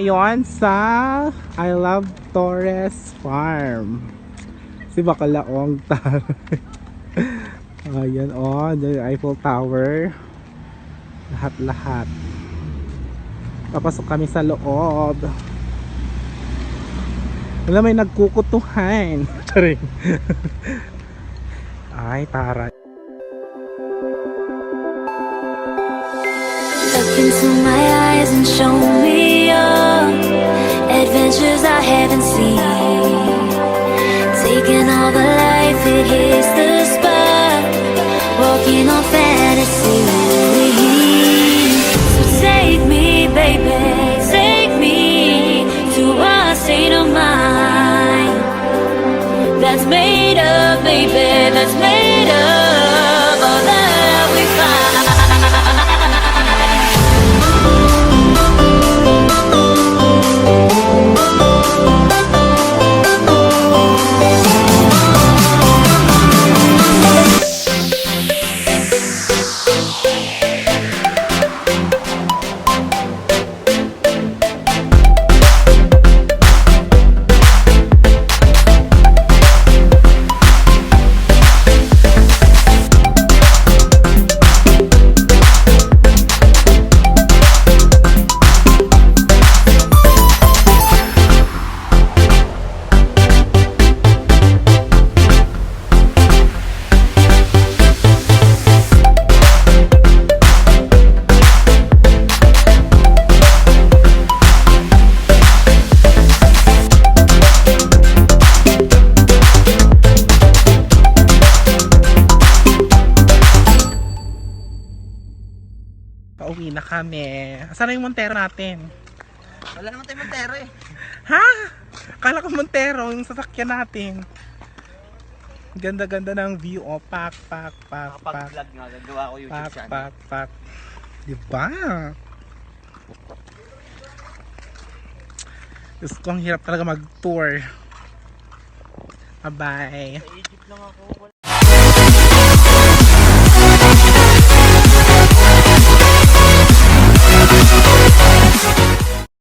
ngayon sa I Love Torres Farm. Si Bakalaong taray. Ayan o, the Eiffel Tower. Lahat-lahat. Papasok kami sa loob. Wala, may nagkukutuhan. Taray. Ay, taray. Look into my eyes and show me your adventures I haven't seen. Taking all the life, it hits the spot. Walking on fantasy. So take me, baby, take me to a state of mind that's made up, baby, that's made up all the love we find. Pauwi na kami. Saan na yung Montero natin? Wala naman tayo Montero eh. Ha? Kala ko Montero yung sasakyan natin. Ganda-ganda ng view. Oh, pak. Nakapag-vlog nga, gagawa ko YouTube channel. Pak. Diba? Gusto ko, ang hirap talaga mag-tour. Bye-bye. Sa Egypt lang ako.